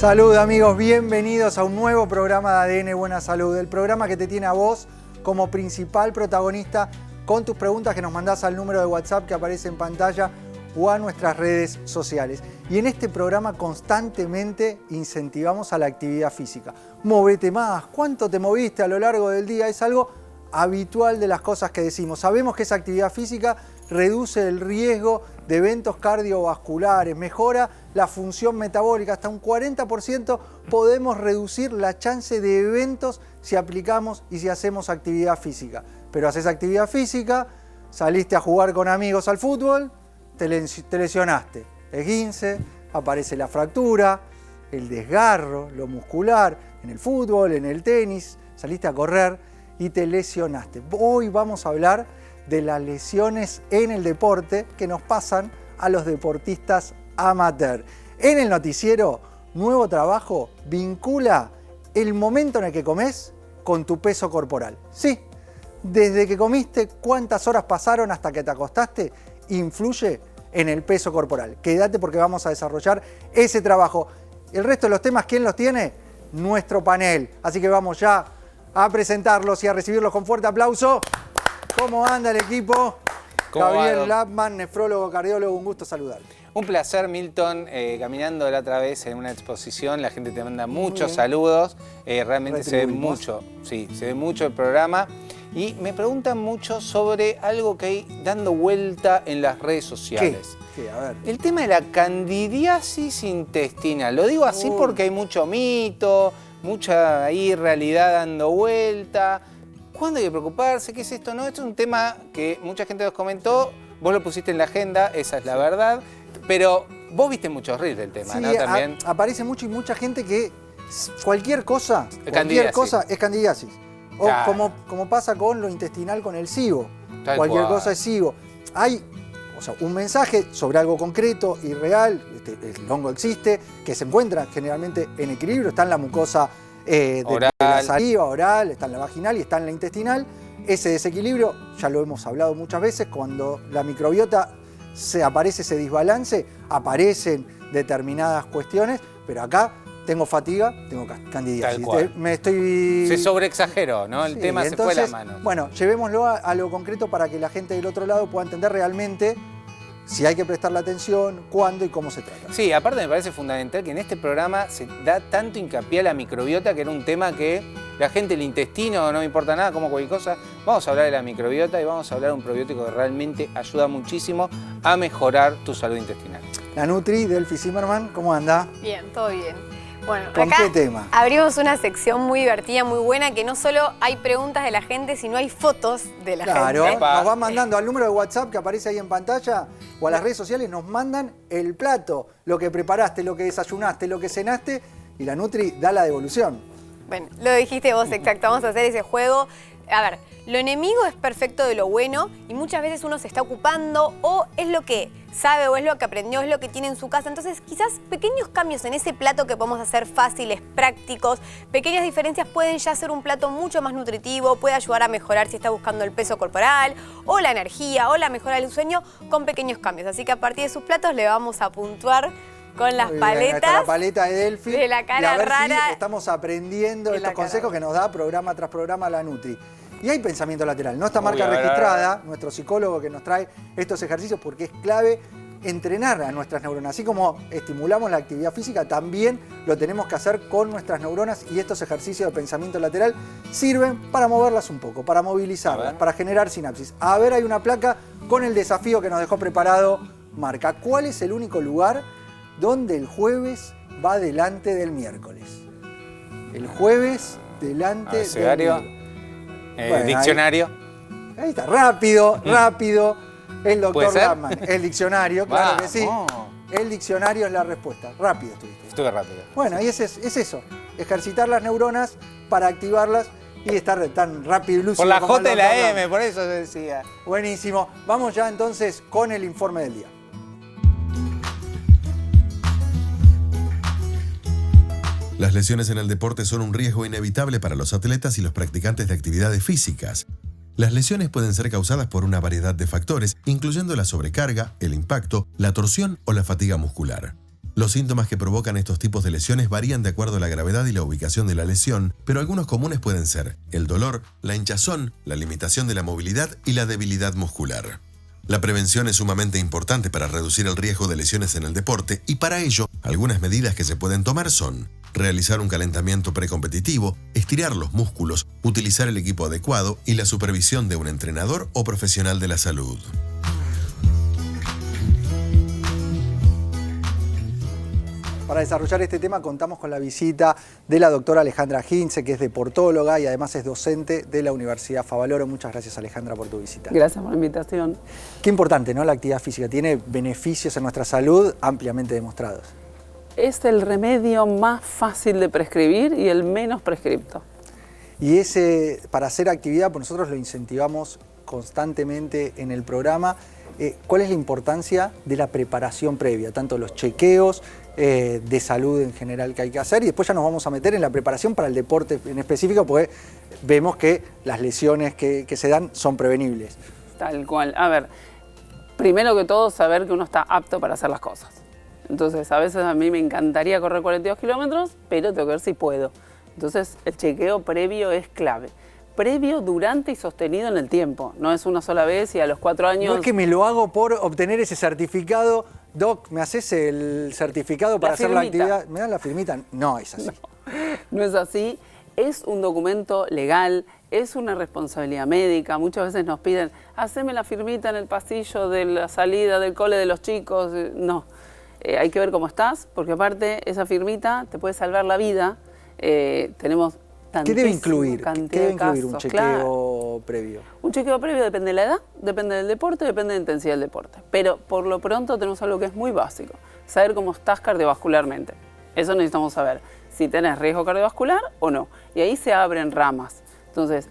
Salud amigos, bienvenidos a un nuevo programa de ADN Buena Salud, el programa que te tiene a vos como principal protagonista con tus preguntas que nos mandás al número de WhatsApp que aparece en pantalla o a nuestras redes sociales. Y en este programa constantemente incentivamos a la actividad física. Movete más, ¿cuánto te moviste a lo largo del día? Es algo habitual de las cosas que decimos. Sabemos que esa actividad física reduce el riesgo de eventos cardiovasculares, mejora la función metabólica, hasta un 40% podemos reducir la chance de eventos si aplicamos y si hacemos actividad física. Pero haces actividad física, saliste a jugar con amigos al fútbol, te lesionaste, esguince, aparece la fractura, el desgarro, lo muscular, en el fútbol, en el tenis, saliste a correr y te lesionaste. Hoy vamos a hablar de las lesiones en el deporte que nos pasan a los deportistas amateur. En el noticiero, nuevo trabajo vincula el momento en el que comes con tu peso corporal. Sí, desde que comiste, cuántas horas pasaron hasta que te acostaste, influye en el peso corporal. Quédate porque vamos a desarrollar ese trabajo. El resto de los temas, ¿quién los tiene? Nuestro panel. Así que vamos ya a presentarlos y a recibirlos con fuerte aplauso. ¿Cómo anda el equipo? Gabriel Lapman, nefrólogo, cardiólogo, un gusto saludarte. Un placer, Milton, caminando la otra vez en una exposición, la gente te manda muchos saludos, realmente se ve mucho, sí, se ve mucho el programa y me preguntan mucho sobre algo que hay dando vuelta en las redes sociales. ¿Qué? A ver. El tema de la candidiasis intestinal, lo digo así porque hay mucho mito, mucha ahí realidad dando vuelta. ¿Cuándo hay que preocuparse? ¿Qué es esto? No, esto es un tema que mucha gente nos comentó, vos lo pusiste en la agenda, esa es la verdad, pero vos viste muchos reels del tema, sí, ¿no? También aparece mucho y mucha gente que cualquier cosa es candidiasis. O claro, como pasa con lo intestinal con el SIBO. Cualquier cosa es SIBO. Hay un mensaje sobre algo concreto y real, el hongo existe, que se encuentra generalmente en equilibrio, está en la mucosa de la saliva oral, está en la vaginal y está en la intestinal. Ese desequilibrio, ya lo hemos hablado muchas veces, cuando la microbiota aparece ese desbalance, aparecen determinadas cuestiones, pero acá tengo fatiga, tengo candidiasis. Se sobreexageró, ¿no? El tema se fue de las manos. Bueno, llevémoslo a lo concreto para que la gente del otro lado pueda entender realmente si hay que prestarle atención, cuándo y cómo se trata. Sí, aparte me parece fundamental que en este programa se da tanto hincapié a la microbiota, que era un tema que la gente, el intestino, no me importa nada, como cualquier cosa. Vamos a hablar de la microbiota y vamos a hablar de un probiótico que realmente ayuda muchísimo a mejorar tu salud intestinal. La Nutri, Delphi Zimmerman, ¿cómo anda? Bien, todo bien. Bueno, ¿con qué tema? Abrimos una sección muy divertida, muy buena, que no solo hay preguntas de la gente, sino hay fotos de la gente. Claro, nos van mandando al número de WhatsApp que aparece ahí en pantalla o a las redes sociales, nos mandan el plato, lo que preparaste, lo que desayunaste, lo que cenaste y la Nutri da la devolución. Bueno, lo dijiste vos, exacto, vamos a hacer ese juego. A ver, lo enemigo es perfecto de lo bueno y muchas veces uno se está ocupando o es lo que sabe o es lo que aprendió, es lo que tiene en su casa. Entonces quizás pequeños cambios en ese plato que podemos hacer fáciles, prácticos, pequeñas diferencias pueden ya hacer un plato mucho más nutritivo, puede ayudar a mejorar si está buscando el peso corporal o la energía o la mejora del sueño con pequeños cambios. Así que a partir de sus platos le vamos a puntuar con las paletas. La paleta de Delphi. De la cara y a ver rara. Si estamos aprendiendo estos consejos que nos da programa tras programa la Nutri. Y hay pensamiento lateral, ¿no? Esta marca registrada, nuestro psicólogo que nos trae estos ejercicios porque es clave entrenar a nuestras neuronas. Así como estimulamos la actividad física, también lo tenemos que hacer con nuestras neuronas y estos ejercicios de pensamiento lateral sirven para moverlas un poco, para movilizarlas, para generar sinapsis. A ver, hay una placa con el desafío que nos dejó preparado Marca. ¿Cuál es el único lugar donde el jueves va delante del miércoles? El jueves delante del miércoles. Bueno, diccionario. Ahí está, rápido. El doctor Lapman, el diccionario, claro que sí. El diccionario es la respuesta. Rápido estuviste. Estuve rápido. Bueno, y es eso. Ejercitar las neuronas para activarlas y estar tan rápido y lúcido. Por la como J y la M, por eso se decía. Buenísimo. Vamos ya entonces con el informe del día. Las lesiones en el deporte son un riesgo inevitable para los atletas y los practicantes de actividades físicas. Las lesiones pueden ser causadas por una variedad de factores, incluyendo la sobrecarga, el impacto, la torsión o la fatiga muscular. Los síntomas que provocan estos tipos de lesiones varían de acuerdo a la gravedad y la ubicación de la lesión, pero algunos comunes pueden ser el dolor, la hinchazón, la limitación de la movilidad y la debilidad muscular. La prevención es sumamente importante para reducir el riesgo de lesiones en el deporte y para ello, algunas medidas que se pueden tomar son realizar un calentamiento precompetitivo, estirar los músculos, utilizar el equipo adecuado y la supervisión de un entrenador o profesional de la salud. Para desarrollar este tema contamos con la visita de la doctora Alejandra Hintze, que es deportóloga y además es docente de la Universidad Favaloro. Muchas gracias, Alejandra, por tu visita. Gracias por la invitación. Qué importante, ¿no? La actividad física tiene beneficios en nuestra salud ampliamente demostrados. Es el remedio más fácil de prescribir y el menos prescripto. Y para hacer actividad, pues nosotros lo incentivamos constantemente en el programa. ¿Cuál es la importancia de la preparación previa? Tanto los chequeos de salud en general que hay que hacer y después ya nos vamos a meter en la preparación para el deporte en específico porque vemos que las lesiones que se dan son prevenibles. Tal cual. A ver, primero que todo saber que uno está apto para hacer las cosas. Entonces a veces a mí me encantaría correr 42 kilómetros, pero tengo que ver si puedo. Entonces el chequeo previo es clave. Previo, durante y sostenido en el tiempo. No es una sola vez y a los 4 años... No es que me lo hago por obtener ese certificado. Doc, ¿me haces el certificado para hacer la actividad? ¿Me dan la firmita? No es así. No es así. Es un documento legal, es una responsabilidad médica. Muchas veces nos piden, haceme la firmita en el pasillo de la salida del cole de los chicos. No, hay que ver cómo estás, porque aparte esa firmita te puede salvar la vida. Tenemos... ¿Qué debe incluir? ¿Qué debe incluir un chequeo claro. previo? Un chequeo previo depende de la edad, depende del deporte, depende de la intensidad del deporte. Pero por lo pronto tenemos algo que es muy básico, saber cómo estás cardiovascularmente. Eso necesitamos saber, si tenés riesgo cardiovascular o no. Y ahí se abren ramas. Entonces,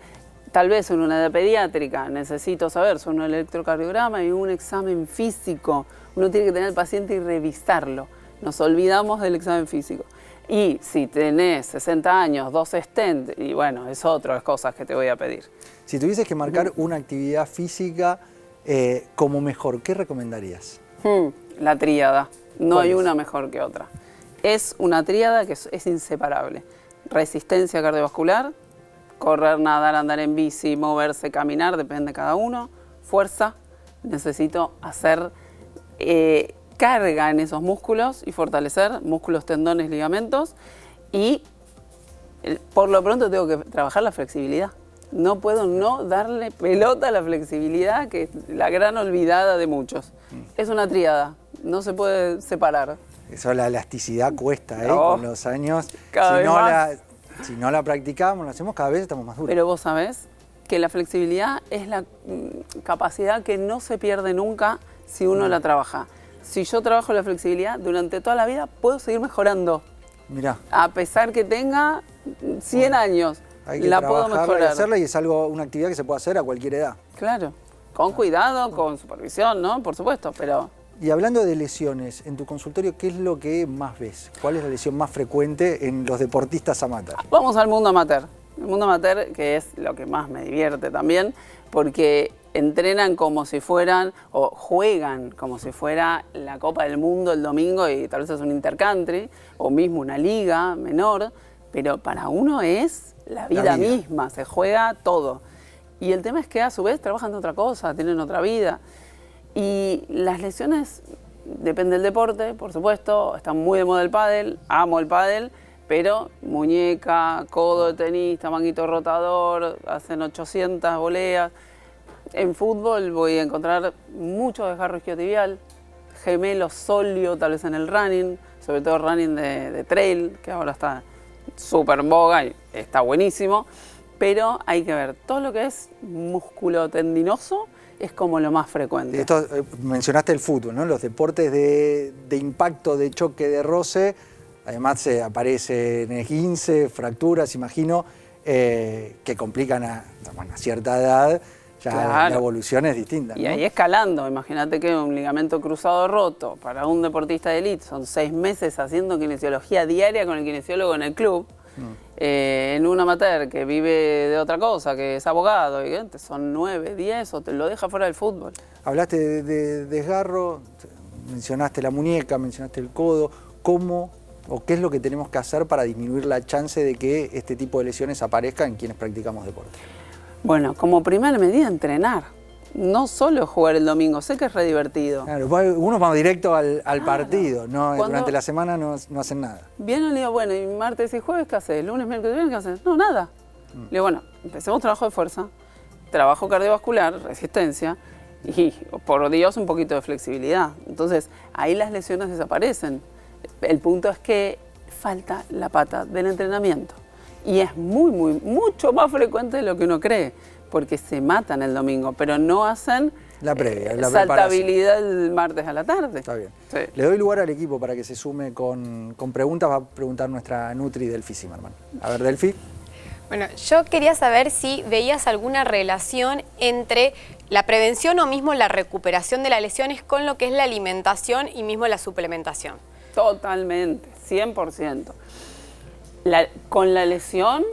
tal vez en una edad pediátrica necesito saber sobre un electrocardiograma y un examen físico. Uno tiene que tener al paciente y revisarlo. Nos olvidamos del examen físico. Y si tenés 60 años, 2 stent, y bueno, es otras cosas que te voy a pedir. Si tuvieses que marcar una actividad física como mejor, ¿qué recomendarías? La tríada. No hay es? una mejor que otra. Es una tríada que es inseparable. Resistencia cardiovascular, correr, nadar, andar en bici, moverse, caminar, depende de cada uno. Fuerza, necesito hacer... carga en esos músculos y fortalecer músculos, tendones, ligamentos y por lo pronto tengo que trabajar la flexibilidad. No puedo no darle pelota a la flexibilidad, que es la gran olvidada de muchos. Es una tríada, no se puede separar. Eso, la elasticidad cuesta, No, con los años. cada vez más. Si no la practicamos, la hacemos, cada vez estamos más duros. Pero vos sabés que la flexibilidad es la capacidad que no se pierde nunca si uno la trabaja. Si yo trabajo la flexibilidad durante toda la vida, puedo seguir mejorando. Mirá. A pesar que tenga 100 años, Hay que la puedo mejorar. y hacerla y es una actividad que se puede hacer a cualquier edad. Claro, con cuidado, con supervisión, ¿no? Por supuesto, pero... Y hablando de lesiones, en tu consultorio, ¿qué es lo que más ves? ¿Cuál es la lesión más frecuente en los deportistas amateur? Vamos al mundo amateur. El mundo amateur, que es lo que más me divierte también, porque entrenan como si fueran, o juegan como si fuera la Copa del Mundo el domingo y tal vez es un intercountry, o mismo una liga menor, pero para uno es la vida misma, se juega todo. Y el tema es que a su vez trabajan de otra cosa, tienen otra vida. Y las lesiones, depende del deporte, por supuesto, están muy de moda el pádel, amo el pádel, pero muñeca, codo de tenista, manguito rotador, hacen 800 voleas. En fútbol voy a encontrar mucho desgarro isquiotibial, gemelo sóleo tal vez en el running, sobre todo running de trail, que ahora está súper en boga y está buenísimo, pero hay que ver, todo lo que es músculo tendinoso es como lo más frecuente. Esto, mencionaste el fútbol, ¿no? Los deportes de impacto, de choque, de roce, además aparecen esguinces, fracturas, imagino, que complican a cierta edad. Ya claro. La evolución es distinta, ¿no? Y ahí escalando, imagínate que un ligamento cruzado roto para un deportista de élite son 6 meses haciendo kinesiología diaria con el kinesiólogo en el club. En un amateur que vive de otra cosa, que es abogado, son 9, 10 o te lo deja fuera del fútbol. Hablaste de desgarro, mencionaste la muñeca, mencionaste el codo. cómo o qué es lo que tenemos que hacer para disminuir la chance de que este tipo de lesiones aparezcan en quienes practicamos deporte. Bueno, como primera medida, entrenar. No solo jugar el domingo, sé que es re divertido. Claro, uno va directo al partido, ¿no? Durante la semana no hacen nada. Viene y le digo, bueno, y martes y jueves, ¿qué haces? Lunes, miércoles, viernes, ¿qué haces? No, nada. Le digo, bueno, empecemos trabajo de fuerza, trabajo cardiovascular, resistencia y, por Dios, un poquito de flexibilidad. Entonces, ahí las lesiones desaparecen. El punto es que falta la pata del entrenamiento. Y es mucho más frecuente de lo que uno cree, porque se matan el domingo, pero no hacen la previa, la saltabilidad el martes a la tarde. Está bien. Sí. Le doy lugar al equipo para que se sume con preguntas. Va a preguntar nuestra Nutri Delphi Zimmerman. A ver, Delphi. Bueno, yo quería saber si veías alguna relación entre la prevención o mismo la recuperación de las lesiones con lo que es la alimentación y mismo la suplementación. Totalmente, 100%. Con la lesión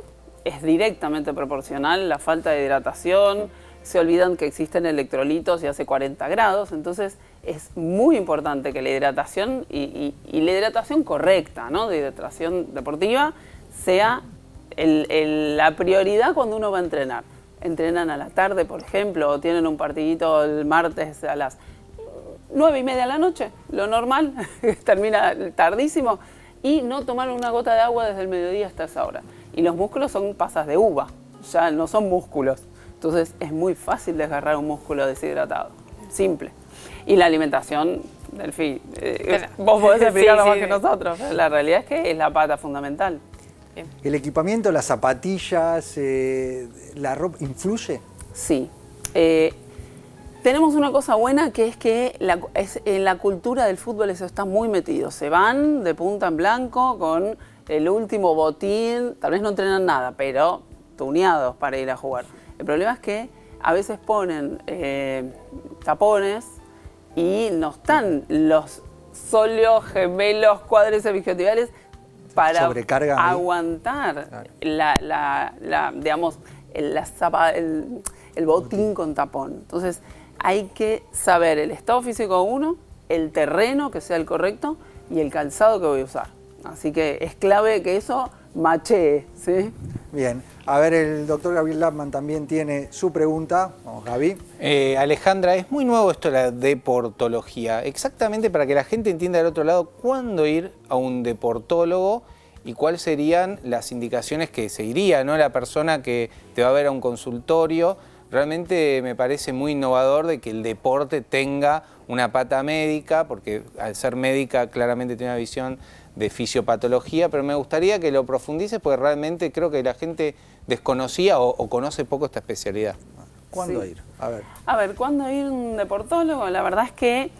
es directamente proporcional la falta de hidratación, se olvidan que existen electrolitos y hace 40 grados, entonces es muy importante que la hidratación y la hidratación correcta, ¿no? De hidratación deportiva sea la prioridad cuando uno va a entrenar. Entrenan a la tarde, por ejemplo, o tienen un partidito el martes a las 9:30 de la noche, lo normal, termina tardísimo, y no tomar una gota de agua desde el mediodía hasta esa hora. Y los músculos son pasas de uva, ya no son músculos. Entonces es muy fácil desgarrar un músculo deshidratado, simple. Y la alimentación, Delphi, vos podés explicarlo más que nosotros, pero la realidad es que es la pata fundamental. Bien. ¿El equipamiento, las zapatillas, la ropa, influye? Sí. Tenemos una cosa buena que es que en la cultura del fútbol eso está muy metido. Se van de punta en blanco con el último botín, tal vez no entrenan nada, pero tuneados para ir a jugar. El problema es que a veces ponen tapones y no están los sóleos, gemelos, cuádriceps isquiotibiales para aguantar digamos, el botín con tapón. Entonces hay que saber el estado físico de uno, el terreno que sea el correcto y el calzado que voy a usar. Así que es clave que eso machee, ¿sí? Bien. A ver, el doctor Gabriel Lapman también tiene su pregunta. Vamos, Gaby. Alejandra, es muy nuevo esto de la deportología. Exactamente para que la gente entienda del otro lado, ¿cuándo ir a un deportólogo y cuáles serían las indicaciones que seguiría, ¿no? La persona que te va a ver a un consultorio? Realmente me parece muy innovador de que el deporte tenga una pata médica, porque al ser médica claramente tiene una visión de fisiopatología, pero me gustaría que lo profundices porque realmente creo que la gente desconocía o conoce poco esta especialidad. ¿Cuándo Sí. ir? A ver, ¿cuándo ir a un deportólogo? La verdad es que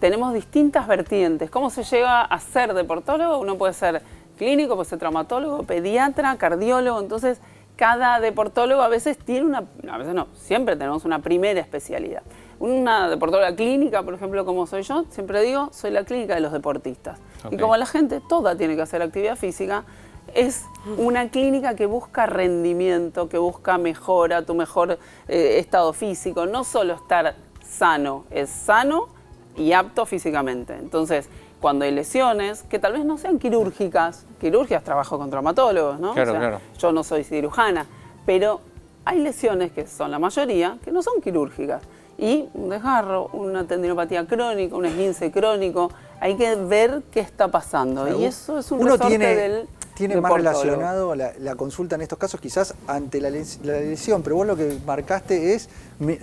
tenemos distintas vertientes. ¿Cómo se llega a ser deportólogo? Uno puede ser clínico, puede ser traumatólogo, pediatra, cardiólogo. Entonces, cada deportólogo a veces tiene a veces no, siempre tenemos una primera especialidad. Una deportóloga clínica, por ejemplo, como soy yo, siempre digo, soy la clínica de los deportistas. Okay. Y como la gente toda tiene que hacer actividad física, es una clínica que busca rendimiento, que busca mejora, tu mejor estado físico. No solo estar sano, es sano y apto físicamente. Entonces, cuando hay lesiones, que tal vez no sean quirúrgicas trabajo con traumatólogos, ¿no? Claro, o sea, claro. Yo no soy cirujana, pero hay lesiones que son la mayoría, que no son quirúrgicas. Y un desgarro, una tendinopatía crónica, un esguince crónico, hay que ver qué está pasando. Claro, y eso es un resorte del tiene más relacionado la consulta en estos casos quizás ante la lesión, pero vos lo que marcaste es,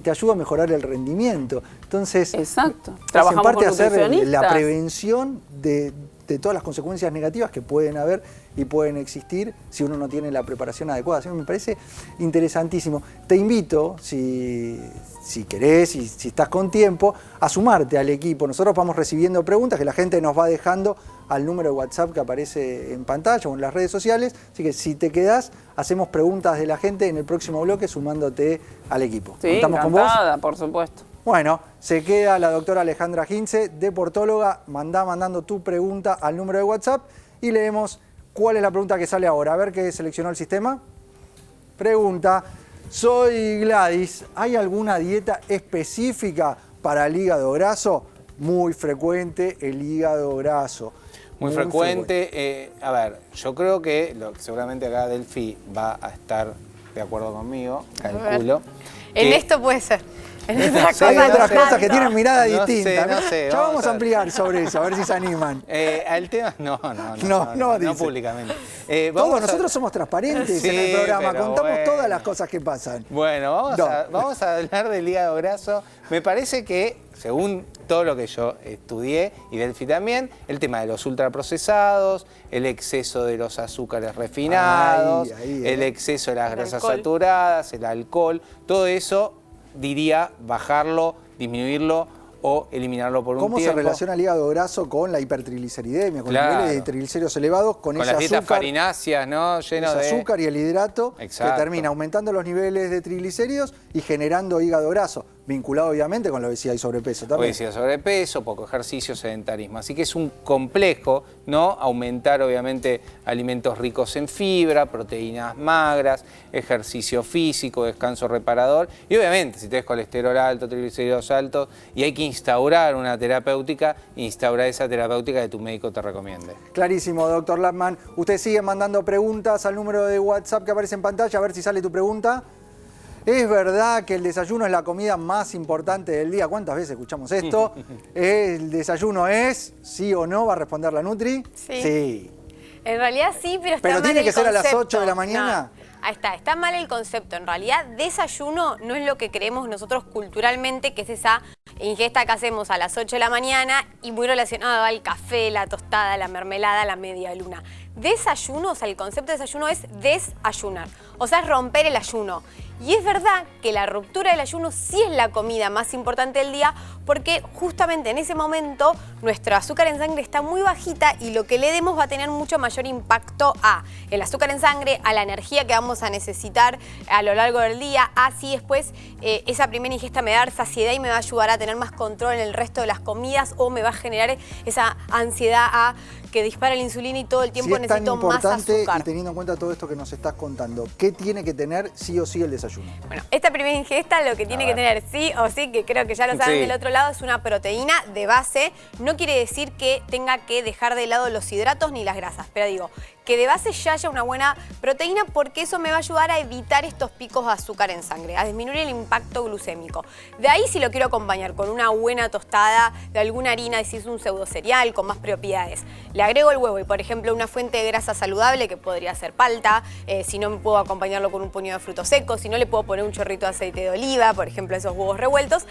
te ayuda a mejorar el rendimiento. Entonces, exacto. Trabajamos en parte con hacer la prevención de todas las consecuencias negativas que pueden haber y pueden existir si uno no tiene la preparación adecuada. Así que me parece interesantísimo. Te invito, si querés y si estás con tiempo, a sumarte al equipo. Nosotros vamos recibiendo preguntas que la gente nos va dejando al número de WhatsApp que aparece en pantalla o en las redes sociales. Así que si te quedás, hacemos preguntas de la gente en el próximo bloque sumándote al equipo. Sí, ¿Contamos con vos? Por supuesto. Bueno, se queda la doctora Alejandra Ginze, deportóloga. Mandando tu pregunta al número de WhatsApp y leemos cuál es la pregunta que sale ahora. A ver qué seleccionó el sistema. Pregunta: soy Gladys. ¿Hay alguna dieta específica para el hígado graso? Muy frecuente el hígado graso. Muy frecuente. A ver, yo creo que seguramente acá Delphi va a estar de acuerdo conmigo, calculo. En esto puede ser. Hay otras cosas que tienen mirada distinta. No sé, ya vamos a ampliar sobre eso, a ver si se animan. Al tema, no públicamente. Nosotros somos transparentes en el programa, contamos todas las cosas que pasan. Bueno, vamos a hablar del hígado graso. Me parece que, según todo lo que yo estudié, y Delphi también, el tema de los ultraprocesados, el exceso de los azúcares refinados, el exceso de las grasas saturadas, el alcohol, todo eso diría bajarlo, disminuirlo o eliminarlo por un tiempo. ¿Cómo se relaciona el hígado graso con la hipertrigliceridemia, con niveles de triglicéridos elevados, con ese las dietas azúcar farináceas, ¿no? Lleno de azúcar y el hidrato, que termina aumentando los niveles de triglicéridos y generando hígado graso, vinculado obviamente con la obesidad y sobrepeso también. Obesidad, sobrepeso, poco ejercicio, sedentarismo. Así que es un complejo, ¿no? Aumentar obviamente alimentos ricos en fibra, proteínas magras, ejercicio físico, descanso reparador y obviamente si tenés colesterol alto, triglicéridos altos y hay que instaurar una terapéutica, instaurar esa terapéutica que tu médico te recomiende. Clarísimo, doctor Lapman. Usted sigue mandando preguntas al número de WhatsApp que aparece en pantalla, a ver si sale tu pregunta. ¿Es verdad que el desayuno es la comida más importante del día? ¿Cuántas veces escuchamos esto? ¿El desayuno es, sí o no? ¿Va a responder la Nutri? Sí. En realidad sí, pero está mal el concepto. ¿Pero tiene que ser a las 8 de la mañana? No. Ahí está mal el concepto. En realidad, desayuno no es lo que creemos nosotros culturalmente, que es esa ingesta que hacemos a las 8 de la mañana y muy relacionado al café, la tostada, la mermelada, la media luna. Desayuno, o sea, el concepto de desayuno es desayunar, o sea, es romper el ayuno. Y es verdad que la ruptura del ayuno sí es la comida más importante del día porque justamente en ese momento nuestro azúcar en sangre está muy bajita y lo que le demos va a tener mucho mayor impacto a el azúcar en sangre, a la energía que vamos a necesitar a lo largo del día, así después esa primera ingesta me va a dar saciedad y me va a ayudar a tener más control en el resto de las comidas o me va a generar esa ansiedad a que dispara la insulina y todo el tiempo necesito más azúcar. Y teniendo en cuenta todo esto que nos estás contando, ¿qué tiene que tener sí o sí el desayuno? Bueno, esta primera ingesta lo que tiene que tener sí o sí, que creo que ya lo saben del otro lado, es una proteína de base. No quiere decir que tenga que dejar de lado los hidratos ni las grasas, pero digo que de base ya haya una buena proteína porque eso me va a ayudar a evitar estos picos de azúcar en sangre, a disminuir el impacto glucémico. De ahí si lo quiero acompañar con una buena tostada de alguna harina, si es un pseudo cereal con más propiedades. Le agrego el huevo y por ejemplo una fuente de grasa saludable que podría ser palta, si no me puedo acompañarlo con un puñado de frutos secos, si no le puedo poner un chorrito de aceite de oliva, por ejemplo esos huevos revueltos,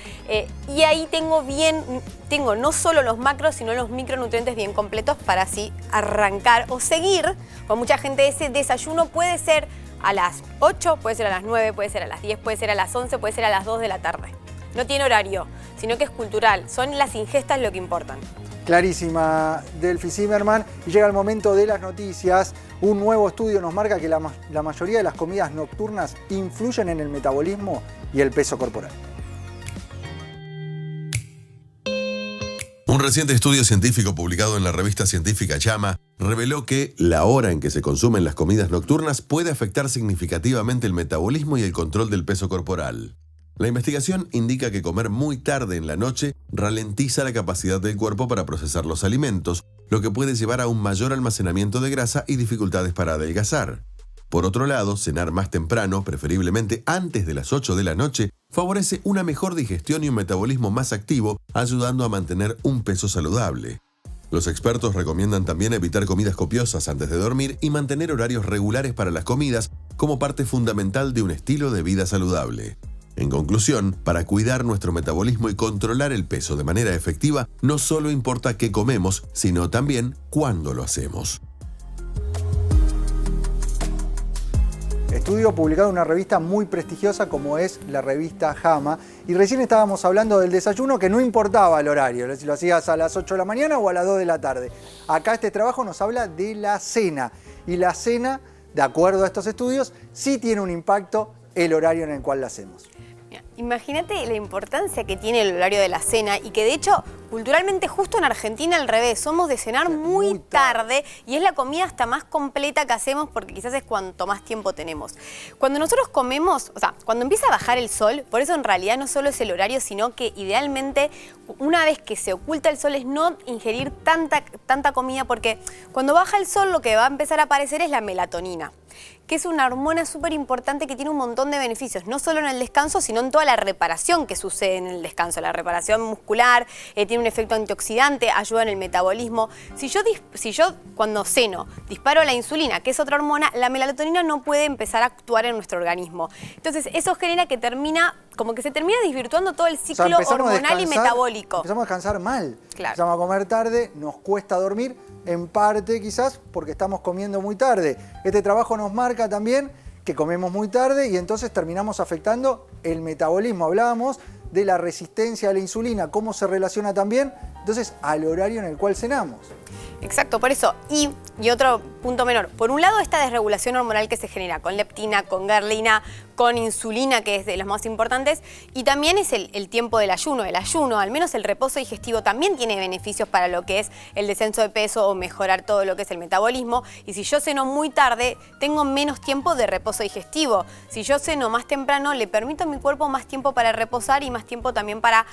y ahí tengo no solo los macros sino los micronutrientes bien completos para así arrancar o seguir. Con mucha gente ese desayuno puede ser a las 8, puede ser a las 9, puede ser a las 10, puede ser a las 11, puede ser a las 2 de la tarde. No tiene horario, sino que es cultural, son las ingestas lo que importan. Clarísima, Delphi Zimmerman. Y llega el momento de las noticias. Un nuevo estudio nos marca que la mayoría de las comidas nocturnas influyen en el metabolismo y el peso corporal. Un reciente estudio científico publicado en la revista científica JAMA reveló que la hora en que se consumen las comidas nocturnas puede afectar significativamente el metabolismo y el control del peso corporal. La investigación indica que comer muy tarde en la noche ralentiza la capacidad del cuerpo para procesar los alimentos, lo que puede llevar a un mayor almacenamiento de grasa y dificultades para adelgazar. Por otro lado, cenar más temprano, preferiblemente antes de las 8 de la noche, favorece una mejor digestión y un metabolismo más activo, ayudando a mantener un peso saludable. Los expertos recomiendan también evitar comidas copiosas antes de dormir y mantener horarios regulares para las comidas como parte fundamental de un estilo de vida saludable. En conclusión, para cuidar nuestro metabolismo y controlar el peso de manera efectiva, no solo importa qué comemos, sino también cuándo lo hacemos. Estudio publicado en una revista muy prestigiosa como es la revista JAMA. Y recién estábamos hablando del desayuno, que no importaba el horario, si lo hacías a las 8 de la mañana o a las 2 de la tarde. Acá este trabajo nos habla de la cena. Y la cena, de acuerdo a estos estudios, sí tiene un impacto el horario en el cual la hacemos. Imagínate la importancia que tiene el horario de la cena y que de hecho culturalmente justo en Argentina al revés, somos de cenar muy tarde y es la comida hasta más completa que hacemos porque quizás es cuanto más tiempo tenemos. Cuando nosotros comemos, o sea, cuando empieza a bajar el sol, por eso en realidad no solo es el horario, sino que idealmente una vez que se oculta el sol es no ingerir tanta comida porque cuando baja el sol lo que va a empezar a aparecer es la melatonina, que es una hormona súper importante que tiene un montón de beneficios, no solo en el descanso, sino en toda la reparación que sucede en el descanso. La reparación muscular, tiene un efecto antioxidante, ayuda en el metabolismo. Si yo cuando ceno disparo la insulina, que es otra hormona, la melatonina no puede empezar a actuar en nuestro organismo. Entonces eso genera que como que se termina desvirtuando todo el ciclo hormonal y metabólico. Empezamos a descansar mal, claro. Empezamos a comer tarde, nos cuesta dormir, en parte quizás porque estamos comiendo muy tarde. Este trabajo nos marca también que comemos muy tarde y entonces terminamos afectando el metabolismo. Hablábamos de la resistencia a la insulina, cómo se relaciona también entonces al horario en el cual cenamos. Exacto, por eso. Y otro punto menor. Por un lado, esta desregulación hormonal que se genera con leptina, con grelina, con insulina, que es de las más importantes, y también es el tiempo del ayuno. El ayuno, al menos el reposo digestivo, también tiene beneficios para lo que es el descenso de peso o mejorar todo lo que es el metabolismo. Y si yo ceno muy tarde, tengo menos tiempo de reposo digestivo. Si yo ceno más temprano, le permito a mi cuerpo más tiempo para reposar y más tiempo también para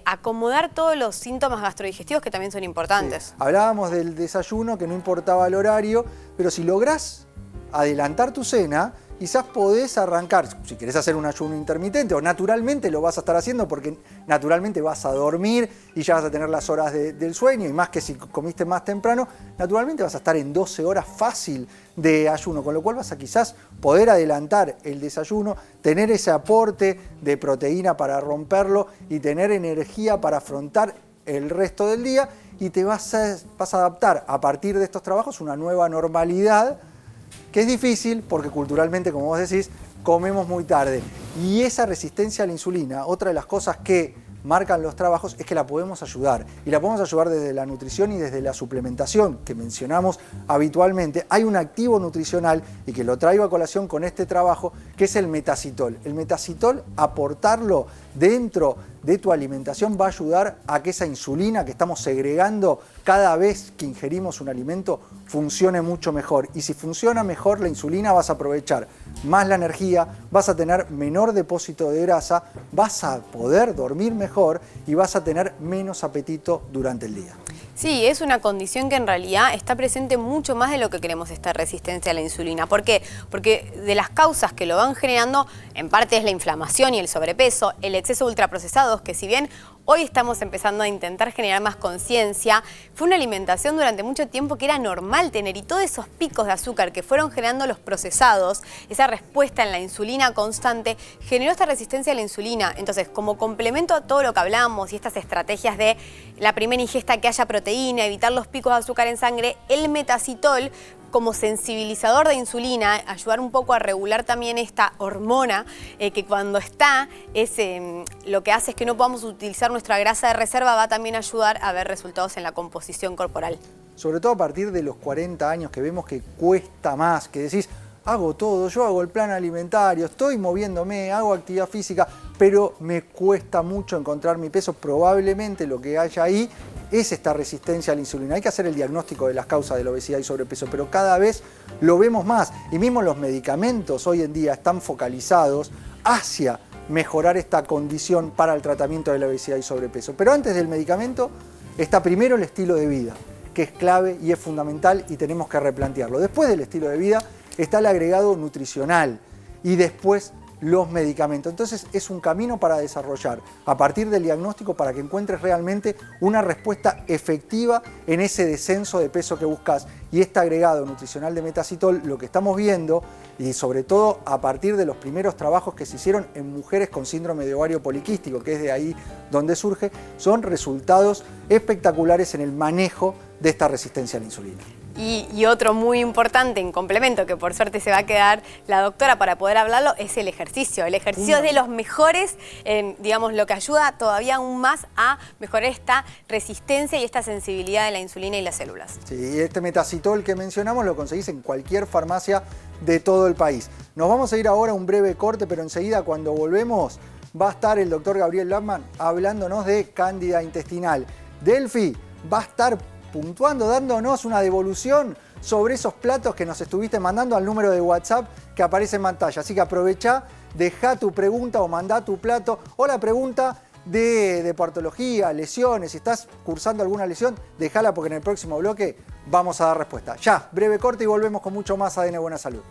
acomodar todos los síntomas gastrodigestivos que también son importantes. Sí. Hablábamos del desayuno, que no importaba el horario, pero si lográs adelantar tu cena, quizás podés arrancar, si querés hacer un ayuno intermitente, o naturalmente lo vas a estar haciendo porque naturalmente vas a dormir y ya vas a tener las horas del sueño, y más que si comiste más temprano, naturalmente vas a estar en 12 horas fácil de ayuno, con lo cual vas a quizás poder adelantar el desayuno, tener ese aporte de proteína para romperlo y tener energía para afrontar el resto del día, y te vas a adaptar a partir de estos trabajos una nueva normalidad, que es difícil porque culturalmente, como vos decís, comemos muy tarde. Y esa resistencia a la insulina, otra de las cosas que marcan los trabajos es que la podemos ayudar. Y la podemos ayudar desde la nutrición y desde la suplementación que mencionamos habitualmente. Hay un activo nutricional, y que lo traigo a colación con este trabajo, que es el metacitol. El metacitol, aportarlo dentro de tu alimentación va a ayudar a que esa insulina que estamos segregando cada vez que ingerimos un alimento funcione mucho mejor. Y si funciona mejor la insulina, vas a aprovechar más la energía, vas a tener menor depósito de grasa, vas a poder dormir mejor y vas a tener menos apetito durante el día. Sí, es una condición que en realidad está presente mucho más de lo que queremos, esta resistencia a la insulina. ¿Por qué? Porque de las causas que lo van generando, en parte es la inflamación y el sobrepeso, el exceso de ultraprocesados, que si bien hoy estamos empezando a intentar generar más conciencia, fue una alimentación durante mucho tiempo que era normal tener, y todos esos picos de azúcar que fueron generando los procesados, esa respuesta en la insulina constante, generó esta resistencia a la insulina. Entonces, como complemento a todo lo que hablamos y estas estrategias de la primera ingesta que haya proteína, evitar los picos de azúcar en sangre, el metacitol como sensibilizador de insulina, ayudar un poco a regular también esta hormona que cuando está, lo que hace es que no podamos utilizar nuestra grasa de reserva, va también a ayudar a ver resultados en la composición corporal. Sobre todo a partir de los 40 años, que vemos que cuesta más, que decís, hago todo, yo hago el plan alimentario, estoy moviéndome, hago actividad física, pero me cuesta mucho encontrar mi peso. Probablemente lo que haya ahí es esta resistencia a la insulina. Hay que hacer el diagnóstico de las causas de la obesidad y sobrepeso, pero cada vez lo vemos más. Y mismo los medicamentos hoy en día están focalizados hacia mejorar esta condición para el tratamiento de la obesidad y sobrepeso. Pero antes del medicamento está primero el estilo de vida, que es clave y es fundamental y tenemos que replantearlo. Después del estilo de vida está el agregado nutricional y después los medicamentos. Entonces es un camino para desarrollar a partir del diagnóstico para que encuentres realmente una respuesta efectiva en ese descenso de peso que buscas. Y este agregado nutricional de metacitol, lo que estamos viendo, y sobre todo a partir de los primeros trabajos que se hicieron en mujeres con síndrome de ovario poliquístico, que es de ahí donde surge, son resultados espectaculares en el manejo de esta resistencia a la insulina. Y otro muy importante en complemento, que por suerte se va a quedar la doctora para poder hablarlo, es el ejercicio. El ejercicio es de los mejores, digamos, lo que ayuda todavía aún más a mejorar esta resistencia y esta sensibilidad de la insulina y las células. Sí, este metacitol que mencionamos lo conseguís en cualquier farmacia de todo el país. Nos vamos a ir ahora a un breve corte, pero enseguida cuando volvemos va a estar el doctor Gabriel Lackman hablándonos de cándida intestinal. Delphi va a estar puntuando, dándonos una devolución sobre esos platos que nos estuviste mandando al número de WhatsApp que aparece en pantalla. Así que aprovecha, deja tu pregunta o mandá tu plato o la pregunta de deportología, lesiones. Si estás cursando alguna lesión, déjala porque en el próximo bloque vamos a dar respuesta. Ya, breve corte y volvemos con mucho más ADN Buena Salud.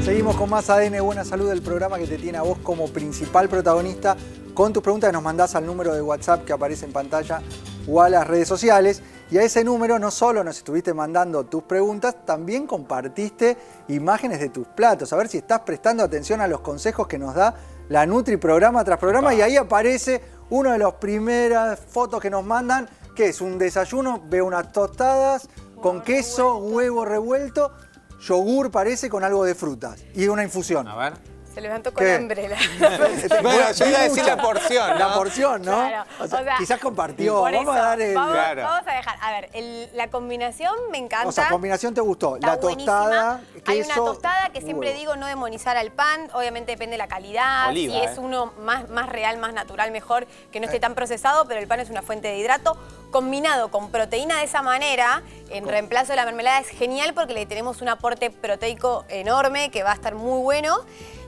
Seguimos con más ADN Buena Salud, del programa que te tiene a vos como principal protagonista con tus preguntas que nos mandás al número de WhatsApp que aparece en pantalla o a las redes sociales. Y a ese número no solo nos estuviste mandando tus preguntas, también compartiste imágenes de tus platos. A ver si estás prestando atención a los consejos que nos da la Nutri programa tras programa. Y ahí aparece una de las primeras fotos que nos mandan, que es un desayuno, veo unas tostadas con queso, huevo revuelto, yogur parece con algo de frutas y una infusión. A ver. Se levantó con ¿Qué? hambre. Bueno, yo iba a decir la porción, ¿no? La porción, ¿no? Claro, O sea, o sea, quizás compartió. Por Vamos eso, a dar el... Claro. vamos a dejar. A ver, la combinación me encanta. O sea, combinación te gustó. Está La tostada, buenísima. queso, Hay una tostada que siempre huevo. digo no demonizar al pan. Obviamente depende de la calidad. Oliva, si es uno más real, más natural, mejor, que no esté tan procesado, pero el pan es una fuente de hidrato. Combinado con proteína de esa manera, en reemplazo de la mermelada, es genial porque le tenemos un aporte proteico enorme que va a estar muy bueno.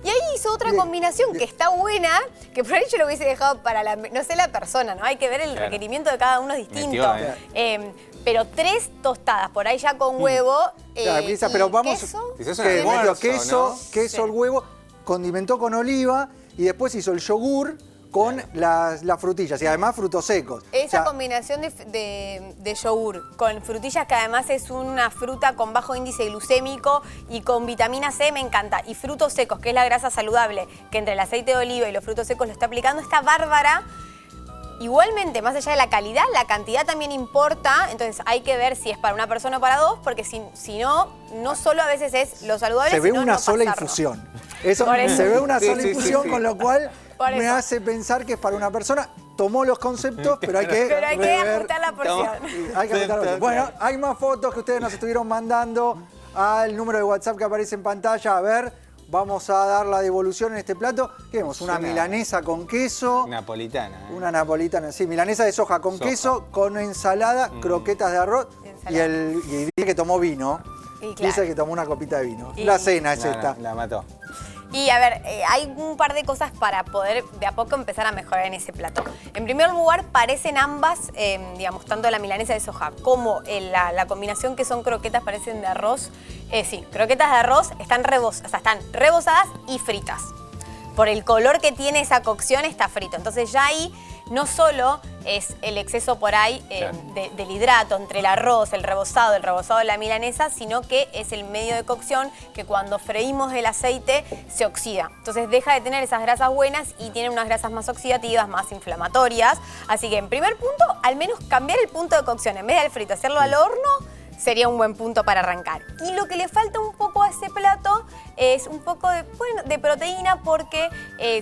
Y ahí hizo otra Bien, combinación bien. que está buena, que por ahí yo lo hubiese dejado para la, no sé, la persona, ¿no? Hay que ver el Claro. requerimiento de cada uno es distinto. Metió, Pero 3 tostadas por ahí ya con huevo. Claro, Elisa, y pero vamos... queso. Quizás un que almuerzo, metió queso, ¿no? queso, Sí. el huevo, condimentó con oliva y después hizo el yogur con las frutillas y además frutos secos. Esa O sea, combinación de yogur con frutillas, que además es una fruta con bajo índice glucémico y con vitamina C, me encanta. Y frutos secos, que es la grasa saludable, que entre el aceite de oliva y los frutos secos lo está aplicando, está bárbara. Igualmente, más allá de la calidad, la cantidad también importa. Entonces hay que ver si es para una persona o para dos, porque si no, no solo a veces es lo saludable, se ve sino una no sola pasarnos. infusión. Eso, Por eso. se ve una Sí, sola sí, infusión, sí, sí. con lo cual Por me eso. hace pensar que es para una persona. Tomó los conceptos, pero hay que Pero hay que rever. ajustar la porción. Hay que ajustar la porción. Bueno, hay más fotos que ustedes nos estuvieron mandando al número de WhatsApp que aparece en pantalla. A ver, vamos a dar la devolución en este plato. ¿Qué vemos? Una Una- milanesa con queso. Napolitana. ¿eh? Una napolitana, sí, milanesa de soja con Soja. queso, con ensalada, croquetas de arroz y dice que tomó vino. Y claro. Dice que tomó una copita de vino. Y- La cena es No, esta. La mató. Y a ver, hay un par de cosas para poder de a poco empezar a mejorar en ese plato. En primer lugar, parecen ambas, digamos, tanto la milanesa de soja como la combinación que son croquetas, parecen de arroz. Sí, croquetas de arroz están rebozadas y fritas. Por el color que tiene esa cocción está frito. Entonces ya ahí no solo es el exceso por ahí Claro. del hidrato entre el arroz, el rebozado de la milanesa, sino que es el medio de cocción que cuando freímos el aceite se oxida. Entonces deja de tener esas grasas buenas y tiene unas grasas más oxidativas, más inflamatorias. Así que en primer punto, al menos cambiar el punto de cocción. En vez del frito, hacerlo al horno, sería un buen punto para arrancar. Y lo que le falta un poco a ese plato es un poco de proteína, porque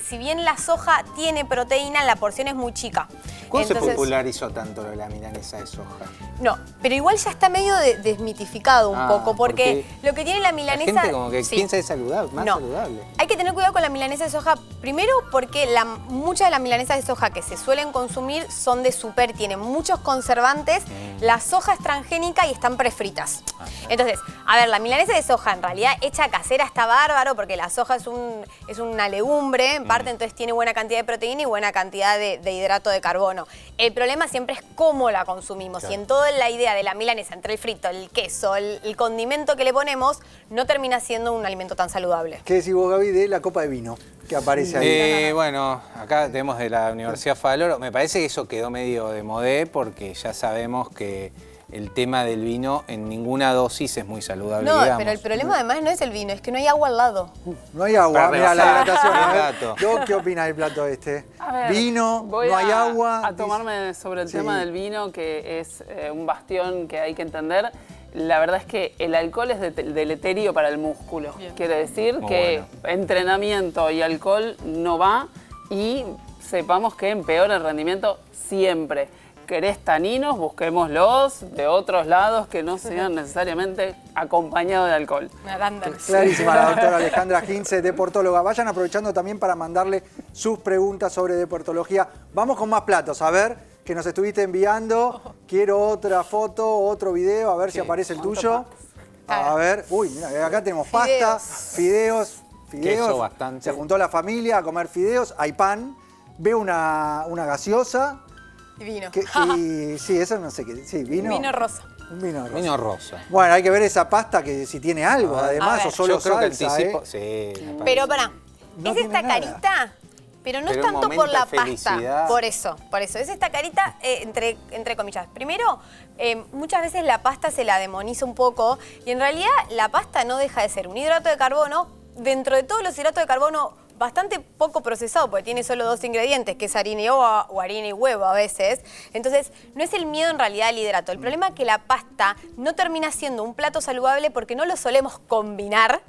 si bien la soja tiene proteína, la porción es muy chica. ¿Cuándo se Entonces, popularizó tanto lo de la milanesa de soja? no, pero igual ya está medio desmitificado un poco, porque lo que tiene la La milanesa... gente como que sí. piensa que es saludable, más No. saludable. Hay que tener cuidado con la milanesa de soja, primero porque muchas de las milanesas de soja que se suelen consumir son de super, tienen muchos conservantes, la soja es transgénica y están prefritas. Entonces, a ver, la milanesa de soja en realidad hecha casera está bárbaro, porque la soja es una legumbre en parte, entonces tiene buena cantidad de proteína y buena cantidad de hidrato de carbono. El problema siempre es cómo la consumimos, y en toda la idea de la milanesa, entre el frito, el queso, el condimento que le ponemos, no termina siendo un alimento tan saludable. ¿Qué decís vos, Gaby, de la copa de vino que aparece ahí? Bueno, acá tenemos de la Universidad Favaloro. Me parece que eso quedó medio de modé, porque ya sabemos que el tema del vino en ninguna dosis es muy saludable, No, digamos. pero el problema además no es el vino, es que no hay agua al lado. No hay agua, Para mira la rebasar. hidratación. A ver, Dato. ¿Vos qué opinas del plato este? A ver, Vino, voy no hay a- agua. A tomarme sobre el Sí. tema del vino, que es un bastión que hay que entender. La verdad es que el alcohol es deleterio para el músculo. Quiere decir Muy que bueno. entrenamiento y alcohol no va, y sepamos que empeora el rendimiento siempre. ¿Querés taninos? Busquémoslos de otros lados que no sean necesariamente acompañados de alcohol. Clarísima la doctora Alejandra Hintze, deportóloga. Vayan aprovechando también para mandarle sus preguntas sobre deportología. Vamos con más platos, a ver, que nos estuviste enviando. Quiero otra foto, otro video, a ver si aparece el tuyo. A ver, uy, mira, acá tenemos pasta, fideos. Queso bastante. Se juntó la familia a comer fideos, hay pan, veo una gaseosa. Y vino. Y sí, eso no sé qué. Sí, vino. Vino rosa. Un vino rosa. Vino rosa. Bueno, hay que ver esa pasta que si tiene algo, además, o solo Yo creo salsa, que anticipo. Sí, me parece. Pero pará, No es tiene esta nada. carita, pero no Pero es un tanto momento por la de felicidad. pasta. Por eso. Es esta carita, entre comillas. Primero, muchas veces la pasta se la demoniza un poco y en realidad la pasta no deja de ser un hidrato de carbono. Dentro de todos los hidratos de carbono, bastante poco procesado, porque tiene solo 2 ingredientes, que es harina y ova, o harina y huevo a veces. Entonces, no es el miedo en realidad al hidrato. El problema es que la pasta no termina siendo un plato saludable porque no lo solemos combinar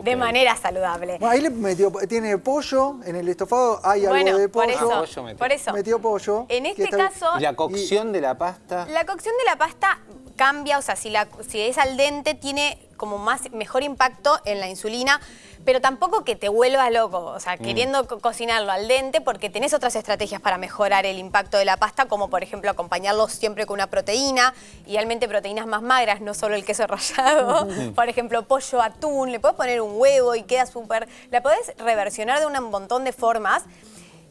de manera saludable. Bueno, ahí le metió, tiene pollo, en el estofado hay algo de pollo. Por eso. Metió pollo. En este caso, ¿Y la cocción de la pasta? la cocción de la pasta cambia, o sea, si es al dente, tiene como mejor impacto en la insulina, pero tampoco que te vuelvas loco, o sea, queriendo cocinarlo al dente, porque tenés otras estrategias para mejorar el impacto de la pasta, como por ejemplo acompañarlo siempre con una proteína, idealmente proteínas más magras, no solo el queso rallado, por ejemplo pollo, atún, le podés poner un huevo y queda súper, la podés reversionar de un montón de formas,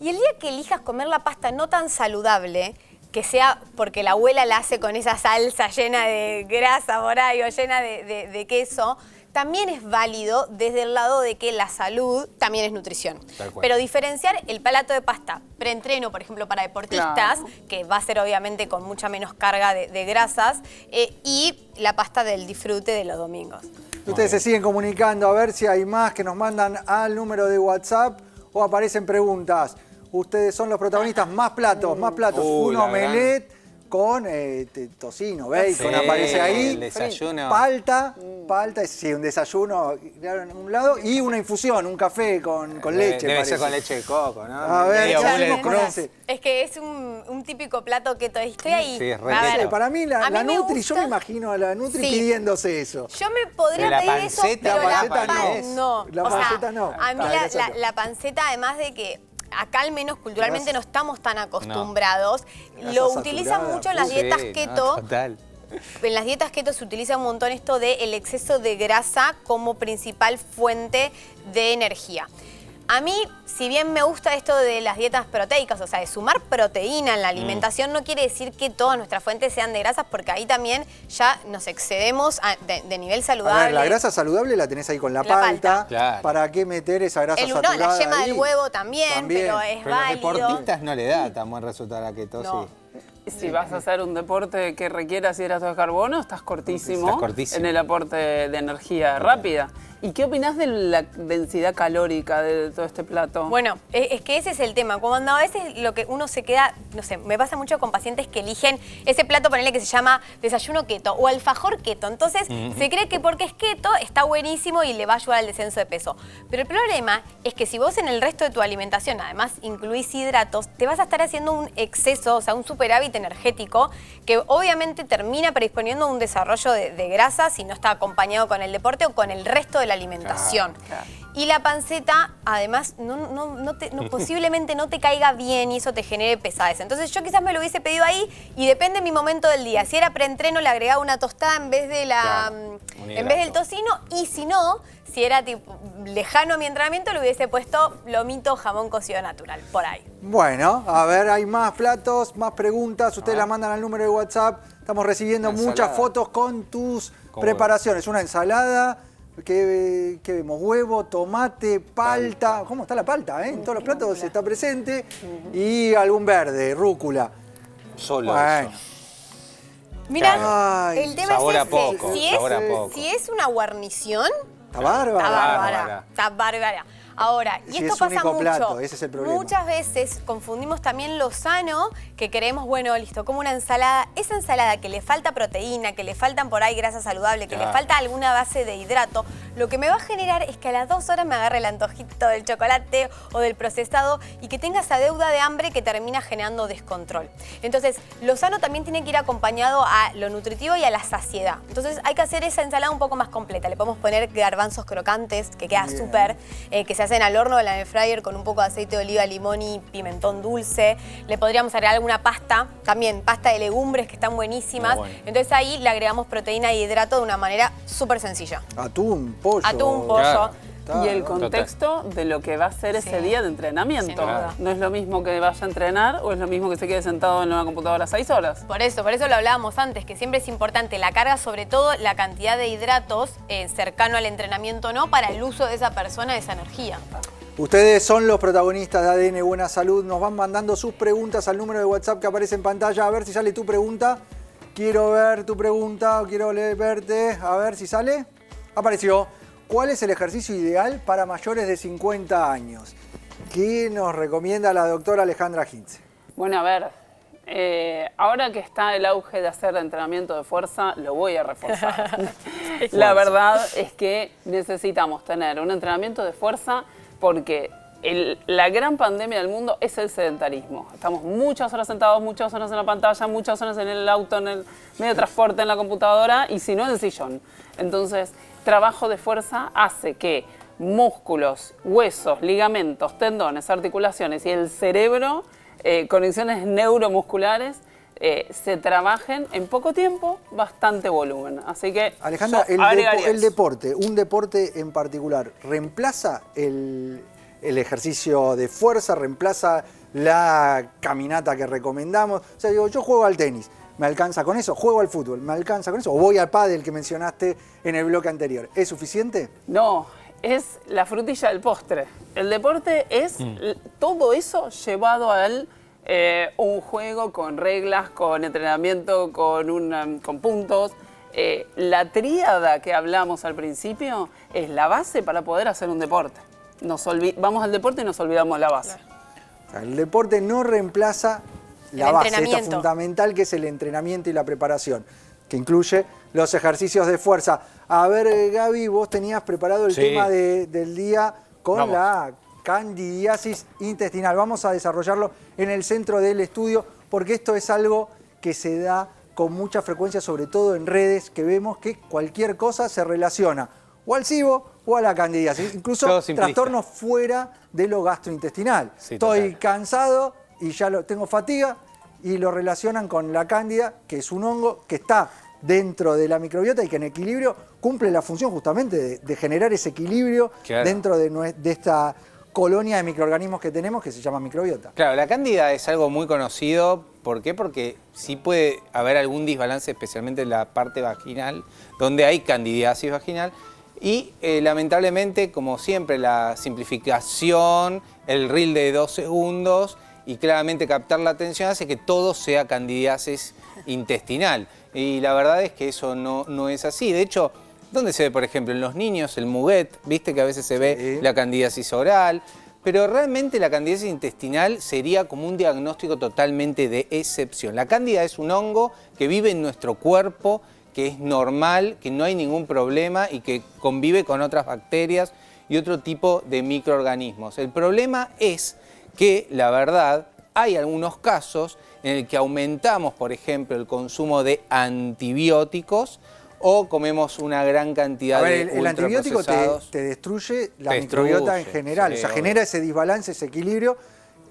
y el día que elijas comer la pasta no tan saludable, que sea porque la abuela la hace con esa salsa llena de grasa por ahí o llena de queso, también es válido desde el lado de que la salud también es nutrición. Pero diferenciar el plato de pasta preentreno, por ejemplo, para deportistas, que va a ser obviamente con mucha menos carga de grasas, y la pasta del disfrute de los domingos. Ustedes se siguen comunicando a ver si hay más que nos mandan al número de WhatsApp o aparecen preguntas. Ustedes son los protagonistas, más platos, un omelette con tocino, bacon, aparece ahí. El desayuno. Palta, sí, un desayuno, claro, en un lado, y una infusión, un café con leche. Debe parece. ser con leche de coco, ¿no? A ver, Medio ¿qué bule hacemos de con cruz. ese? Es que es un típico plato keto. Estoy ahí. Sí, es re A ver, keto. Para mí, a la mí me Nutri, gusta. yo me imagino a la Nutri Sí. pidiéndose eso. Yo me podría Pero la pedir eso, panceta, pero la la panceta pan no. La O sea, panceta no. A mí Ah, exacto. la panceta, además de que acá al menos culturalmente no estamos tan acostumbrados, Grasa lo utilizan saturada, mucho en las Sí, dietas no, keto. total. En las dietas keto se utiliza un montón esto del exceso de grasa como principal fuente de energía. A mí, si bien me gusta esto de las dietas proteicas, o sea, de sumar proteína en la alimentación, no quiere decir que todas nuestras fuentes sean de grasas, porque ahí también ya nos excedemos de nivel saludable. A ver, la grasa saludable la tenés ahí con la La palta. palta. Claro. ¿Para qué meter esa grasa No, saturada la yema ahí? del huevo también, pero es Pero a los válido. deportistas no le da tan buen resultado a la ketosis. No. Si vas a hacer un deporte que requiera hidratos de carbono, estás cortísimo, Estás cortísimo. en el aporte de energía rápida. ¿Y qué opinás de la densidad calórica de todo este plato? Bueno, es que ese es el tema. Cuando a veces lo que uno se queda, no sé, me pasa mucho con pacientes que eligen ese plato, ponele que se llama desayuno keto o alfajor keto. Entonces se cree que porque es keto está buenísimo y le va a ayudar al descenso de peso. Pero el problema es que si vos en el resto de tu alimentación además incluís hidratos, te vas a estar haciendo un exceso, o sea, un superávit energético que obviamente termina predisponiendo a un desarrollo de grasa si no está acompañado con el deporte o con el resto de la alimentación. Claro. Y la panceta, además, posiblemente no te caiga bien y eso te genere pesadez. Entonces yo quizás me lo hubiese pedido ahí y depende de mi momento del día. Si era preentreno, le agregaba una tostada en vez de en vez del tocino, y si no, si era tipo lejano a mi entrenamiento, le hubiese puesto lomito, jamón cocido natural, por ahí. Bueno, a ver, hay más platos, más preguntas. Ustedes las mandan al número de WhatsApp. Estamos recibiendo muchas fotos con tus preparaciones. Una ensalada. ¿Qué vemos? Huevo, tomate, palta. ¿Cómo está la palta? En todos los platos está presente. Y algún verde, rúcula. Solo Bueno. eso. Mira, Ay, el tema sabor es a ese. poco, sabor a poco. Si es una guarnición, Está bárbara. está bárbara. Bárbara. Está bárbara. Ahora, y Si esto es pasa único mucho. plato, ese es el problema. Muchas veces confundimos también lo sano, que creemos, bueno, listo, como una ensalada. Esa ensalada que le falta proteína, que le faltan por ahí grasa saludable, que le falta alguna base de hidrato, lo que me va a generar es que a las 2 horas me agarre el antojito del chocolate o del procesado y que tenga esa deuda de hambre que termina generando descontrol. Entonces, lo sano también tiene que ir acompañado a lo nutritivo y a la saciedad. Entonces, hay que hacer esa ensalada un poco más completa. Le podemos poner garbanzos crocantes, que queda súper, que se hacen al horno de la air fryer con un poco de aceite de oliva, limón y pimentón dulce. Le podríamos agregar alguna pasta, también pasta de legumbres que están buenísimas. Bueno. Entonces, ahí le agregamos proteína e hidrato de una manera súper sencilla. Atún, pollo. Atún, pollo. Claro. Y el contexto de lo que va a ser ese día de entrenamiento. Sin duda. No es lo mismo que vaya a entrenar o es lo mismo que se quede sentado en una computadora 6 horas. Por eso lo hablábamos antes, que siempre es importante la carga, sobre todo la cantidad de hidratos cercano al entrenamiento, ¿no? Para el uso de esa persona, de esa energía. Ustedes son los protagonistas de ADN Buena Salud. Nos van mandando sus preguntas al número de WhatsApp que aparece en pantalla. A ver si sale tu pregunta. Quiero ver tu pregunta o quiero verte. A ver si sale. Apareció. ¿Cuál es el ejercicio ideal para mayores de 50 años? ¿Qué nos recomienda la doctora Alejandra Hintze? Bueno, a ver, ahora que está el auge de hacer entrenamiento de fuerza, lo voy a reforzar. La verdad es que necesitamos tener un entrenamiento de fuerza porque la gran pandemia del mundo es el sedentarismo. Estamos muchas horas sentados, muchas horas en la pantalla, muchas horas en el auto, en el medio de transporte, en la computadora y si no en el sillón. Entonces, trabajo de fuerza hace que músculos, huesos, ligamentos, tendones, articulaciones y el cerebro, conexiones neuromusculares, se trabajen en poco tiempo, bastante volumen. Así que, Alejandra, el deporte, un deporte en particular, ¿reemplaza el ejercicio de fuerza, reemplaza la caminata que recomendamos? O sea, digo, yo juego al tenis, ¿me alcanza con eso? ¿Juego al fútbol? ¿Me alcanza con eso? ¿O voy al pádel que mencionaste en el bloque anterior? ¿Es suficiente? No, es la frutilla del postre. El deporte es todo eso llevado al un juego con reglas, con entrenamiento, con puntos. La tríada que hablamos al principio es la base para poder hacer un deporte. Vamos al deporte y nos olvidamos la base. O sea, el deporte no reemplaza la base, esta fundamental que es el entrenamiento y la preparación, que incluye los ejercicios de fuerza. A ver, Gaby, vos tenías preparado el tema del día con la candidiasis intestinal. Vamos a desarrollarlo en el centro del estudio porque esto es algo que se da con mucha frecuencia, sobre todo en redes, que vemos que cualquier cosa se relaciona o al SIBO o a la candidiasis, incluso trastornos fuera de lo gastrointestinal. Sí, estoy cansado y ya tengo fatiga y lo relacionan con la cándida, que es un hongo que está dentro de la microbiota y que en equilibrio cumple la función justamente de generar ese equilibrio dentro de esta colonia de microorganismos que tenemos que se llama microbiota. Claro, la cándida es algo muy conocido. ¿Por qué? Porque sí puede haber algún desbalance, especialmente en la parte vaginal, donde hay candidiasis vaginal. Y lamentablemente, como siempre, la simplificación, el reel de 2 segundos y claramente captar la atención hace que todo sea candidiasis intestinal. Y la verdad es que eso no es así. De hecho, ¿dónde se ve, por ejemplo? En los niños, el muguet, viste que a veces se ve la candidiasis oral. Pero realmente la candidiasis intestinal sería como un diagnóstico totalmente de excepción. La cándida es un hongo que vive en nuestro cuerpo, que es normal, que no hay ningún problema y que convive con otras bacterias y otro tipo de microorganismos. El problema es que, la verdad, hay algunos casos en el que aumentamos, por ejemplo, el consumo de antibióticos o comemos una gran cantidad de el antibiótico te destruye la microbiota en general, o sea, genera ese desbalance, ese equilibrio,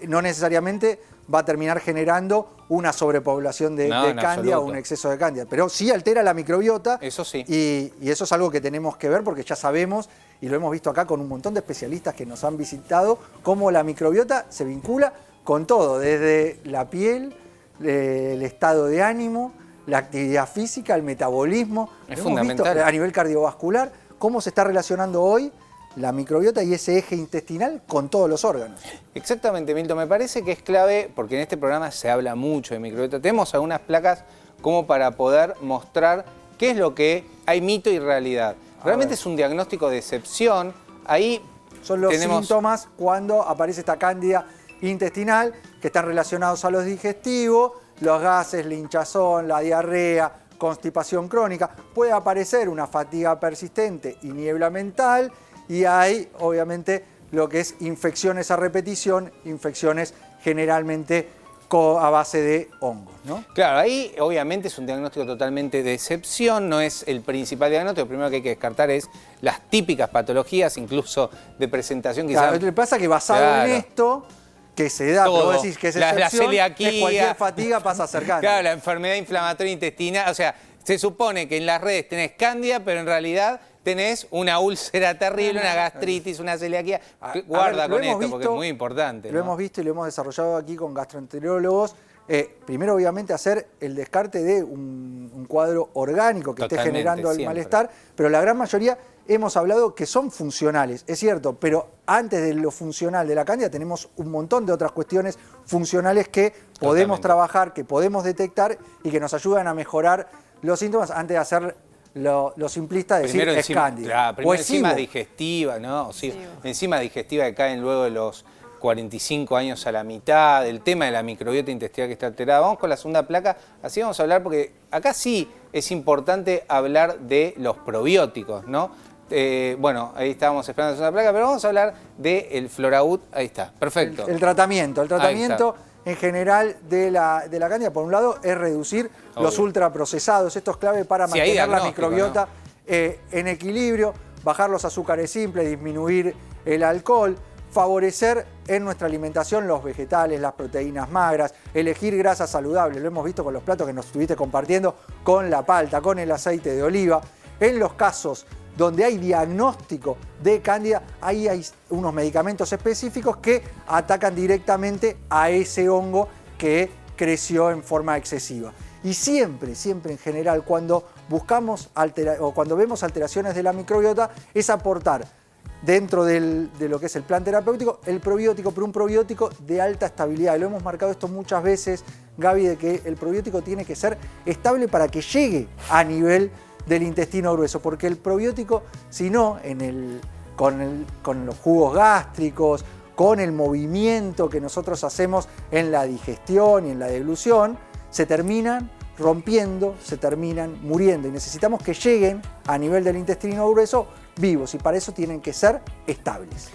no necesariamente va a terminar generando una sobrepoblación de cándida o un exceso de cándida, pero sí altera la microbiota. Eso sí. Y eso es algo que tenemos que ver porque ya sabemos, y lo hemos visto acá con un montón de especialistas que nos han visitado, cómo la microbiota se vincula con todo, desde la piel, el estado de ánimo, la actividad física, el metabolismo. Es hemos fundamental. visto a nivel cardiovascular cómo se está relacionando hoy la microbiota y ese eje intestinal con todos los órganos. Exactamente, Milton. Me parece que es clave, porque en este programa se habla mucho de microbiota. Tenemos algunas placas como para poder mostrar qué es lo que hay mito y realidad. Realmente es un diagnóstico de excepción. Ahí son los síntomas cuando aparece esta cándida intestinal que están relacionados a los digestivos, los gases, la hinchazón, la diarrea, constipación crónica, puede aparecer una fatiga persistente y niebla mental, y hay obviamente lo que es infecciones a repetición, infecciones generalmente a base de hongos, ¿no? Claro, ahí obviamente es un diagnóstico totalmente de excepción, no es el principal diagnóstico. Lo primero que hay que descartar es las típicas patologías, incluso de presentación quizás. Claro, lo que pasa es que basado en esto, que se da, todo, pero vos decís que es excepción, celiaquía, es cualquier fatiga pasa a ser cándida. Claro, la enfermedad inflamatoria intestinal, o sea, se supone que en las redes tenés cándida, pero en realidad tenés una úlcera terrible, una gastritis, una celiaquía. Guarda con esto, porque es muy importante. Lo hemos visto y lo hemos desarrollado aquí con gastroenterólogos. Primero, obviamente, hacer el descarte de un cuadro orgánico que Totalmente, esté generando el siempre. malestar, pero la gran mayoría hemos hablado que son funcionales, es cierto, pero antes de lo funcional de la cándida tenemos un montón de otras cuestiones funcionales que podemos trabajar, que podemos detectar y que nos ayudan a mejorar los síntomas antes de hacer lo simplista de decir es cándida. Claro, primero enzimas digestivas, ¿no? Sí, enzimas digestivas que caen luego de los 45 años a la mitad, el tema de la microbiota intestinal que está alterada. Vamos con la segunda placa, así vamos a hablar, porque acá sí es importante hablar de los probióticos, ¿no? Bueno, ahí estábamos esperando la segunda placa, pero vamos a hablar del Floragut, ahí está, perfecto. El tratamiento en general de la cándida, por un lado, es reducir los ultraprocesados. Esto es clave para mantener la microbiota en equilibrio, bajar los azúcares simples, disminuir el alcohol, favorecer en nuestra alimentación los vegetales, las proteínas magras, elegir grasas saludables. Lo hemos visto con los platos que nos estuviste compartiendo, con la palta, con el aceite de oliva. En los casos donde hay diagnóstico de cándida, ahí hay unos medicamentos específicos que atacan directamente a ese hongo que creció en forma excesiva. Y siempre en general, cuando buscamos cuando vemos alteraciones de la microbiota, es aportar dentro de lo que es el plan terapéutico el probiótico, pero un probiótico de alta estabilidad. Y lo hemos marcado esto muchas veces, Gaby, de que el probiótico tiene que ser estable para que llegue a nivel del intestino grueso, porque el probiótico, si no, con los jugos gástricos, con el movimiento que nosotros hacemos en la digestión y en la deglución, se terminan rompiendo, se terminan muriendo, y necesitamos que lleguen a nivel del intestino grueso vivos, y para eso tienen que ser estables.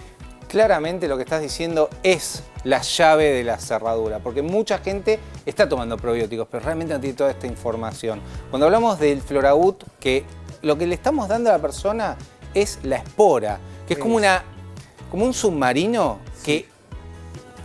Claramente lo que estás diciendo es la llave de la cerradura, porque mucha gente está tomando probióticos, pero realmente no tiene toda esta información. Cuando hablamos del Floragut, que lo que le estamos dando a la persona es la espora, que es como un submarino que,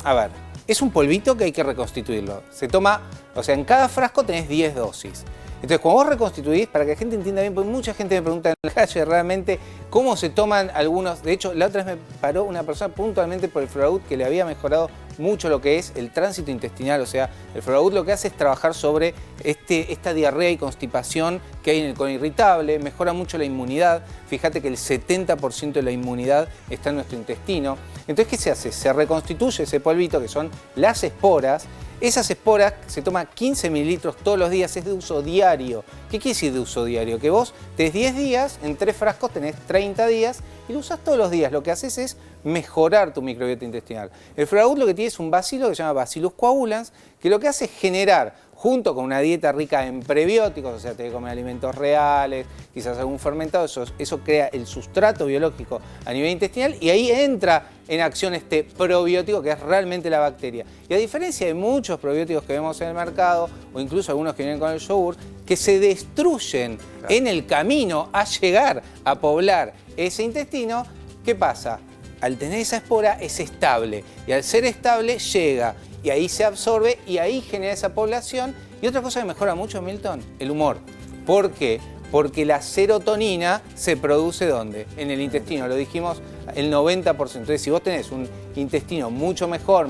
a ver, es un polvito que hay que reconstituirlo. Se toma, o sea, en cada frasco tenés 10 dosis. Entonces, cuando vos reconstituís, para que la gente entienda bien, porque mucha gente me pregunta en la calle realmente cómo se toman algunos. De hecho, la otra vez me paró una persona puntualmente por el Floragut que le había mejorado mucho lo que es el tránsito intestinal. O sea, el Floragut lo que hace es trabajar sobre esta diarrea y constipación que hay en el colon irritable, mejora mucho la inmunidad. Fíjate que el 70% de la inmunidad está en nuestro intestino. Entonces, ¿qué se hace? Se reconstituye ese polvito, que son las esporas. Esas esporas se toman 15 mililitros todos los días, es de uso diario. ¿Qué quiere decir de uso diario? Que vos tenés 10 días, en 3 frascos tenés 30 días y lo usás todos los días. Lo que haces es mejorar tu microbiota intestinal. El Floragut lo que tiene es un bacilo que se llama Bacillus coagulans, que lo que hace es generar, junto con una dieta rica en prebióticos, o sea, te comer alimentos reales, quizás algún fermentado, eso crea el sustrato biológico a nivel intestinal, y ahí entra en acción este probiótico que es realmente la bacteria. Y a diferencia de muchos probióticos que vemos en el mercado, o incluso algunos que vienen con el yogur, que se destruyen en el camino a llegar a poblar ese intestino, ¿qué pasa? Al tener esa espora es estable, y al ser estable llega, y ahí se absorbe y ahí genera esa población. Y otra cosa que mejora mucho, Milton, el humor. ¿Por qué? Porque la serotonina se produce ¿dónde? En el intestino, lo dijimos, el 90%. Entonces, si vos tenés un intestino mucho mejor,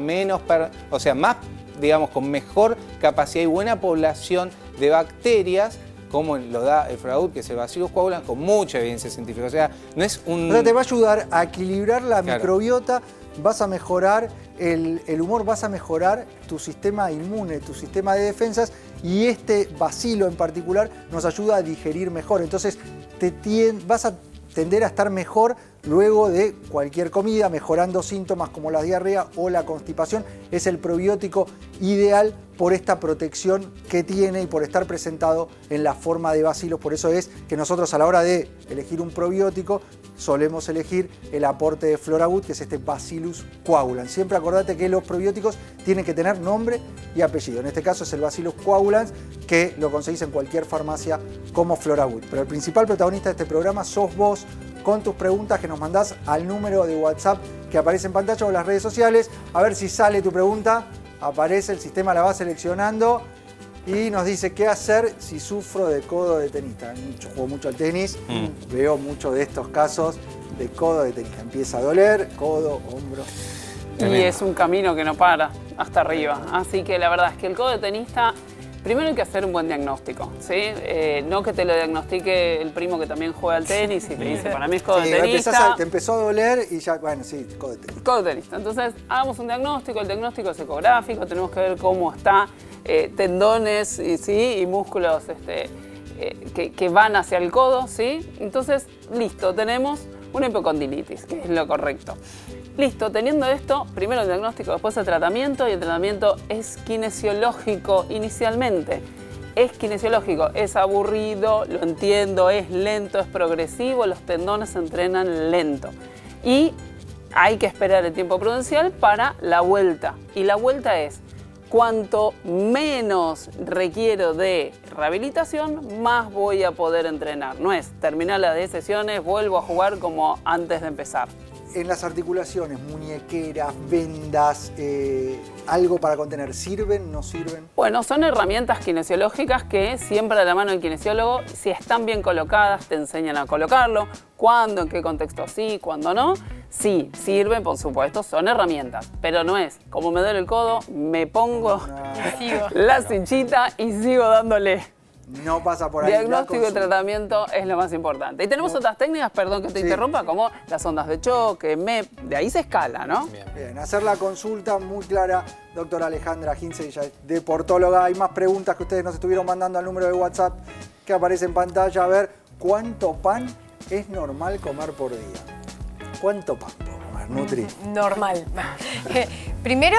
o sea, más, digamos, con mejor capacidad y buena población de bacterias, como lo da el Floragut, que es el Bacillus coagulans, con mucha evidencia científica. O sea, no es un... O sea, te va a ayudar a equilibrar la microbiota, vas a mejorar el humor, vas a mejorar tu sistema inmune, tu sistema de defensas, y este bacilo en particular nos ayuda a digerir mejor. Entonces vas a tender a estar mejor luego de cualquier comida, mejorando síntomas como la diarrea o la constipación. Es el probiótico ideal por esta protección que tiene y por estar presentado en la forma de bacilos. Por eso es que nosotros a la hora de elegir un probiótico solemos elegir el aporte de Floragut, que es este Bacillus coagulans. Siempre acordate que los probióticos tienen que tener nombre y apellido. En este caso es el Bacillus coagulans, que lo conseguís en cualquier farmacia como Floragut. Pero el principal protagonista de este programa sos vos, con tus preguntas que nos mandás al número de WhatsApp que aparece en pantalla o en las redes sociales. A ver si sale tu pregunta. Aparece, el sistema la va seleccionando y nos dice qué hacer si sufro de codo de tenista. Juego mucho al tenis, veo muchos de estos casos de codo de tenista. Empieza a doler, codo, hombro. Y es un camino que no para hasta arriba. Así que la verdad es que el codo de tenista, primero hay que hacer un buen diagnóstico, ¿sí? No que te lo diagnostique el primo que también juega al tenis y te dice, para mí es codo de tenista. Te empezó a doler y ya, bueno, sí, codo de tenista. Codo de tenista. Entonces, hagamos un diagnóstico. El diagnóstico es ecográfico, tenemos que ver cómo está tendones y músculos que van hacia el codo, ¿sí? Entonces, listo, tenemos una hipocondilitis, que es lo correcto. Listo, teniendo esto, primero el diagnóstico, después el tratamiento, y el tratamiento es kinesiológico inicialmente. Es kinesiológico, es aburrido, lo entiendo, es lento, es progresivo, los tendones se entrenan lento. Y hay que esperar el tiempo prudencial para la vuelta. Y la vuelta es, cuanto menos requiero de rehabilitación, más voy a poder entrenar. No es terminar las 10 sesiones, vuelvo a jugar como antes de empezar. En las articulaciones, muñequeras, vendas, algo para contener, ¿sirven, no sirven? Bueno, son herramientas kinesiológicas que siempre a la mano del kinesiólogo, si están bien colocadas, te enseñan a colocarlo, cuándo, en qué contexto sí, cuándo no. Sí, sirven, por supuesto, son herramientas, pero no es como me duele el codo, me pongo la cinchita y sigo dándole. No pasa por ahí. Diagnóstico y tratamiento es lo más importante. Y tenemos otras técnicas, perdón que te interrumpa, como las ondas de choque, MEP, de ahí se escala, ¿no? Bien, hacer la consulta muy clara, doctora Alejandra Ginze, ella es deportóloga. Hay más preguntas que ustedes nos estuvieron mandando al número de WhatsApp que aparece en pantalla. A ver, ¿cuánto pan es normal comer por día? ¿Cuánto pan puedo comer, Nutri? Normal. Primero,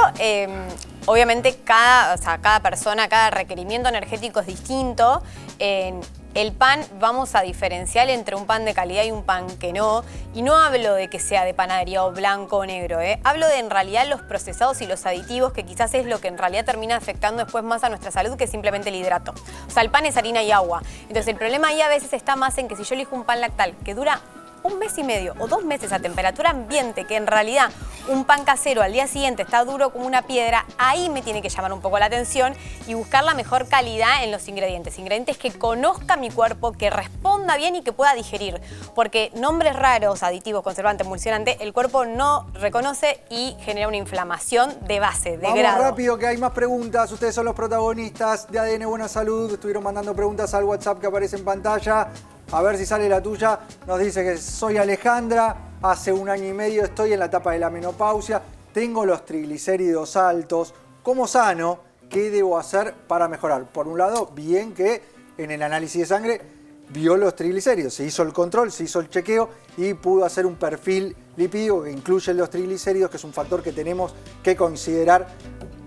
obviamente cada persona, cada requerimiento energético es distinto. El pan vamos a diferenciar entre un pan de calidad y un pan que no. Y no hablo de que sea de panadería o blanco o negro. Hablo de en realidad los procesados y los aditivos, que quizás es lo que en realidad termina afectando después más a nuestra salud que simplemente el hidrato. O sea, el pan es harina y agua. Entonces el problema ahí a veces está más en que si yo elijo un pan lactal que dura 1 mes y medio o 2 meses a temperatura ambiente, que en realidad un pan casero al día siguiente está duro como una piedra, ahí me tiene que llamar un poco la atención y buscar la mejor calidad en los ingredientes. Ingredientes que conozca mi cuerpo, que responda bien y que pueda digerir. Porque nombres raros, aditivos, conservantes, emulsionantes, el cuerpo no reconoce y genera una inflamación de base, de grado. Vamos rápido, que hay más preguntas. Ustedes son los protagonistas de ADN Buena Salud. Estuvieron mandando preguntas al WhatsApp que aparece en pantalla. A ver si sale la tuya. Nos dice que soy Alejandra, hace 1 año y medio estoy en la etapa de la menopausia, tengo los triglicéridos altos. ¿Cómo sano? ¿Qué debo hacer para mejorar? Por un lado, bien que en el análisis de sangre vio los triglicéridos, se hizo el control, se hizo el chequeo y pudo hacer un perfil lipídico que incluye los triglicéridos, que es un factor que tenemos que considerar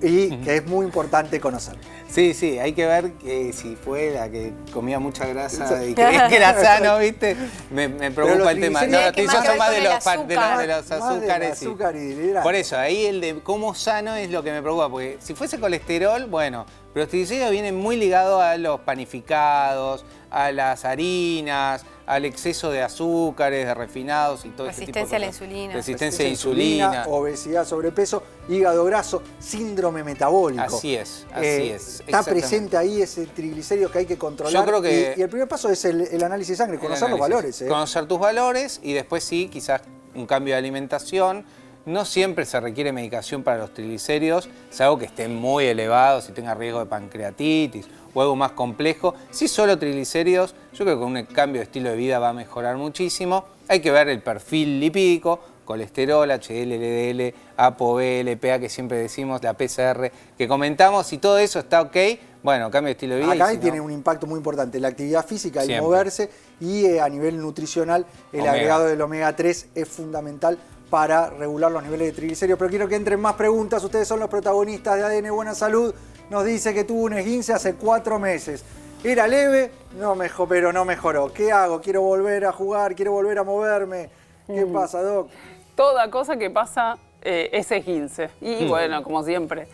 y que es muy importante conocer. Sí, sí, hay que ver que si fue la que comía mucha grasa y creía que era sano, ¿viste? Me preocupa el tema. No, los triglicéridos son más de los azúcares. Azúcar y hidratos. Por eso, ahí el de cómo sano es lo que me preocupa, porque si fuese colesterol, bueno, pero los triglicéridos vienen muy ligados a los panificados, a las harinas, al exceso de azúcares, de refinados y todo ese tipo de cosas. Resistencia a la insulina. Resistencia a la insulina. Obesidad, sobrepeso, hígado graso, síndrome metabólico. Así es, así es. Está presente ahí ese triglicérido que hay que controlar. Yo creo que y el primer paso es el análisis de sangre, conocer los valores. Conocer tus valores y después sí, quizás un cambio de alimentación. No siempre se requiere medicación para los triglicéridos, salvo que estén muy elevados y tenga riesgo de pancreatitis o algo más complejo. Si solo triglicéridos, yo creo que con un cambio de estilo de vida va a mejorar muchísimo. Hay que ver el perfil lipídico, colesterol, HDL, LDL, ApoB, LPA, que siempre decimos, la PCR que comentamos. Si todo eso está ok, Bueno, cambio de estilo de vida. Acá y si tiene no, un impacto muy importante, la actividad física, el Siempre. moverse y a nivel nutricional el Omega. agregado del omega 3 es fundamental para regular los niveles de triglicéridos. Pero quiero que entren más preguntas, ustedes son los protagonistas de ADN Buena Salud. Nos dice que tuvo un esguince hace 4 meses. ¿Era leve? No pero no mejoró. ¿Qué hago? Quiero volver a jugar, quiero volver a moverme. ¿Qué pasa, Doc? Toda cosa que pasa es esguince. Y bueno, como siempre,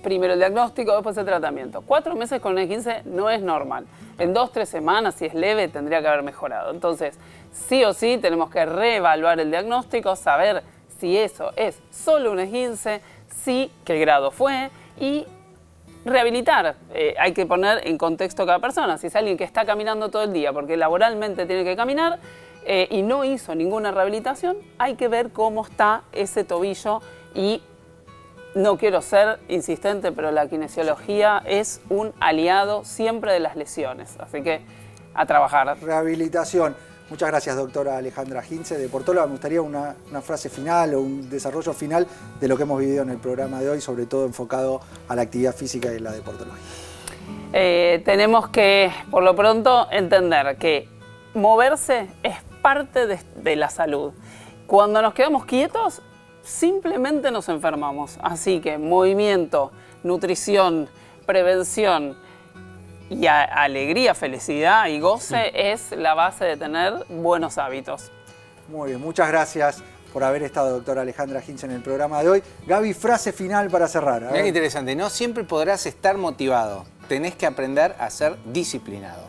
primero el diagnóstico, después el tratamiento. 4 meses con un esguince no es normal. En 2-3 semanas, si es leve, tendría que haber mejorado. Entonces, sí o sí, tenemos que reevaluar el diagnóstico, saber si eso es solo un esguince, qué grado fue y rehabilitar. Hay que poner en contexto a cada persona. Si es alguien que está caminando todo el día porque laboralmente tiene que caminar y no hizo ninguna rehabilitación, hay que ver cómo está ese tobillo y no quiero ser insistente, pero la kinesiología es un aliado siempre de las lesiones. Así que a trabajar. Rehabilitación. Muchas gracias, doctora Alejandra Hintze de Portóloga. Me gustaría una frase final o un desarrollo final de lo que hemos vivido en el programa de hoy, sobre todo enfocado a la actividad física y la deportología. Tenemos que, por lo pronto, entender que moverse es parte de la salud. Cuando nos quedamos quietos, simplemente nos enfermamos. Así que movimiento, nutrición, prevención y alegría, felicidad y goce es la base de tener buenos hábitos. Muy bien, muchas gracias por haber estado, doctora Alejandra Hintze, en el programa de hoy. Gaby, frase final para cerrar. Mirá qué interesante, no siempre podrás estar motivado, tenés que aprender a ser disciplinado.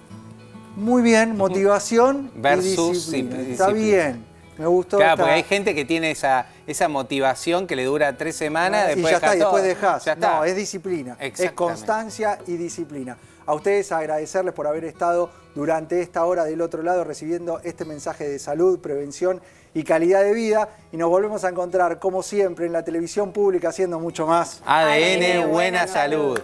Muy bien, motivación Versus y disciplina. disciplina. Está bien, me gustó. Claro, esta- porque hay gente que tiene esa motivación que le dura 3 semanas, y después ya está, y dejás todo. después dejás. Ya está. No, es disciplina, es Exactamente. constancia y disciplina. A ustedes agradecerles por haber estado durante esta hora del otro lado recibiendo este mensaje de salud, prevención y calidad de vida. Y nos volvemos a encontrar, como siempre, en la televisión pública haciendo mucho más. ADN Buena Salud.